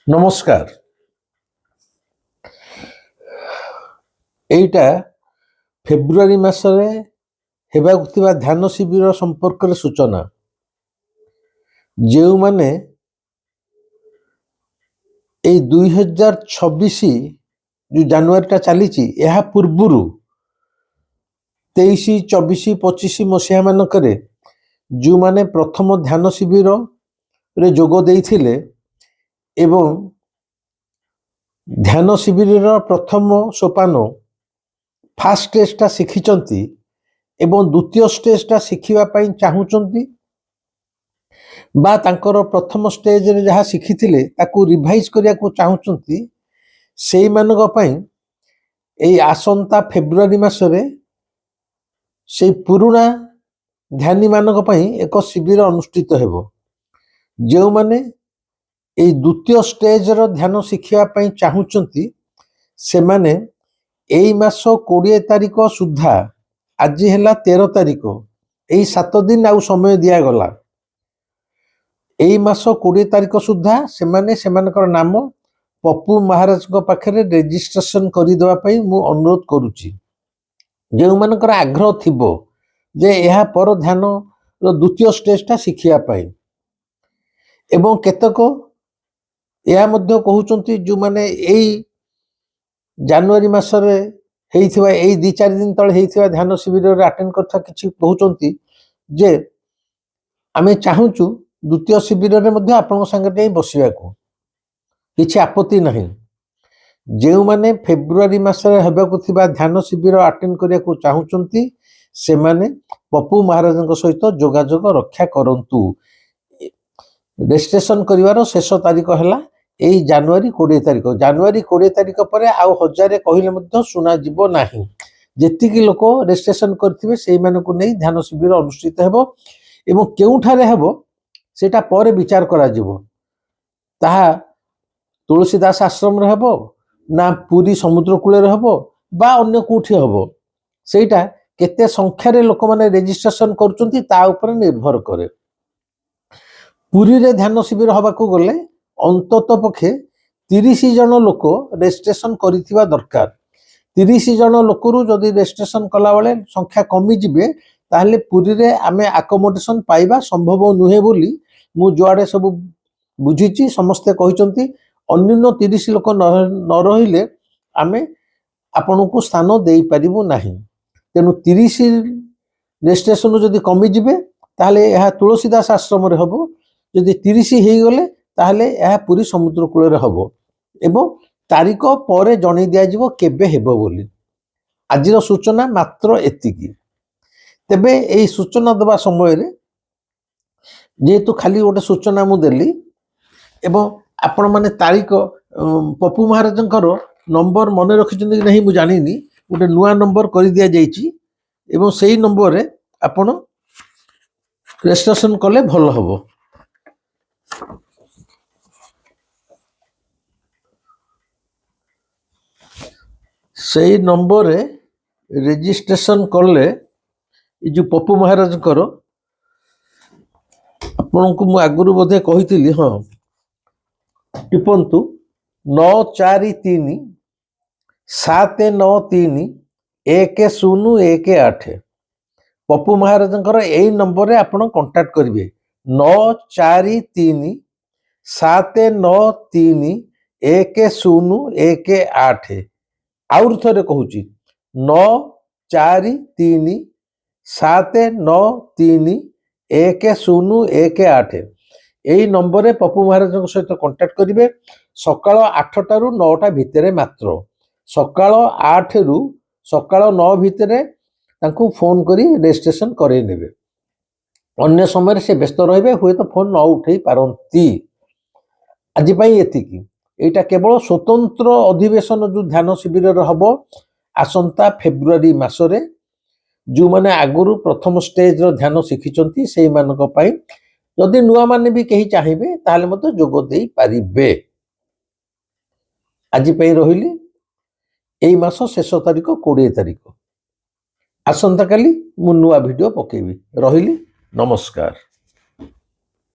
नमस्कार। एटा फेब्रुआरी मासरे हेबाकु थिबा ध्यान शिविर संपर्क रे सूचना। जेउ माने ए 2026 जो जनवरी टा चलीची यह पूर्वरु 23, 24, 25 मसीहा मानकरे जो माने प्रथम ध्यान शिविर रे जोग देइथिले एवं ध्यान शिविर प्रथम सोपान फास्ट स्टेजटा शिखिचंती एवं द्वितीय स्टेजटा शिखिबा पई चाहुचंती बा तांकर प्रथम स्टेज रे जहा शिखिथिले ताकू रिवाइज करिया को चाहुचंती सेई मानक पई एई आसंता फेब्रुआरी मासरे सेई पुरुणा ध्यानी मानक पई एक शिविर अनुष्ठित हेबो। जेउ माने एई द्वितीय स्टेज रो ध्यान शिखिबा पई चाहुचंती से माने एई मासो 20 तारिख सुधा आज है 13 तारिख यही 7 दिन आउ समय दिया गला। यही मास 20 तारिख सुधा से माने सेमानकर नाम पप्पू महाराज को पाखरे रेजिस्ट्रेशन करि देवा पई मु अनुरोध करूची। जेउ मानकर आग्रह थिबो जे यह पर ध्यान रो द्वितीय स्टेजटा शिखिया पई एवं केतक या मध्य कहउचंती जो माने एई जनवरी मासरे हेइथिबा एई 2-4 दिन तळे हेइथिबा ध्यान शिविर रे अटेंड करथा किछि कहउचंती जे आमे चाहुचु द्वितीय शिविर रे मध्ये आपन संगे जाई बसिबाकू किछि आपत्ति नाही। जेउ माने फेब्रुआरी मासरे हेबाकू थिबा ध्यान शिविर अटेंड करिया को चाहुचंती से माने पप्पू महाराजଙ୍କ सहित जोगाजोग रक्षा करंतु। रेजिस्ट्रेशन करिवार शेष तारिख हला एई जनवरी 20 तारिख। जनवरी 20 तारिख पर आउ हजारे कहिले मध्ये सुना जिवो नाही। जेतिकी लोक रेजिस्ट्रेशन करथिबे सेई मानको नै ध्यान शिविर अनुष्ठित हेबो एवं केउठारे हेबो सेटा पर विचार करा जिवो। ताहा तुलसीदास आश्रम रे हेबो ना पुरी समुद्र कूले रे हेबो बा अन्य कोठी हेबो सेटा केते संख्या रे लोक माने रेजिस्ट्रेशन करचंती ता ऊपर निर्भर करे। पुरी रे ध्यान शिविर हबाकू गले अंतत पक्षे 30 जन लोक रेजिस्ट्रेशन करिथिबा दरकार। 30 जन लोकरू जदि रेजिस्ट्रेशन कला बेले संख्या कमी जिबे ताहले पुरी रे आमे अकोमोडेशन पाइबा संभव नुहे बोली मु जुआडे सब बुझिची समस्ते कहिचंती। अन्य 30 लोक न रहिले आमे आपनको स्थान देई परिबो नाही। तेनु 30 रेजिस्ट्रेशन जदि कमी जिबे ताहले यह तुलसीदास आश्रम रे हबो। जदि 30 हेई गले ताहले यह पुरी समुद्र कूल रे हबो एवं तारिख पर जणै दिया जिवो केबे हेबो बोली। आजिर सूचना मात्र एतिकी। तेबे एई सूचना दबा समय रे जेहेतु खाली गोटे सूचना मु देली एवं आपण माने तारिख पप्पू महाराजंकर नंबर मने रखिचंदी कि नहीं मु जानिनी। गोटे नुआ नंबर कर दिया जाइची एवं सेई नंबर रे आपण रेजिस्ट्रेशन कले भल हबो। सेई नंबर रे रेजिस्ट्रेशन करले जो पप्पू महाराज कर आपन को मु आगुरु बोधे कहितिली। हाँ टिपंतु 943 793 1018 पप्पू महाराजंकर एई नंबर रे आपण कांटेक्ट करिवे। 943 793 1018 आउर थरे कहूची 943 793 1018 एई नंबर रे पप्पू महाराजंक सहित कांटेक्ट करिवे। सकाळ 8 रु 9 भितरे मात्र सकाळ 8 रु सकाळ 9 भितरे तांको फोन करी रेजिस्ट्रेशन करे नेबे। अन्य समय से व्यस्त रहिबे हुए तो फोन न उठेई पारंती। आज पई एतिकी। एटा केवल स्वतंत्र अधिवेशन जो ध्यान शिविर रे हबो आसंता फेब्रुआरी मासरे जो माने आगुरु प्रथम स्टेज रो ध्यान शिखिचंती सेई मानक पई जदि नुआ माने भी कही चाहिबे ताले मते जोग देई पारिबे। आज पई रहिली एई मास शेष तारिख 20 तारिख। आसंता काली मु नुआ वीडियो पकेबी। रहिली नमस्कार।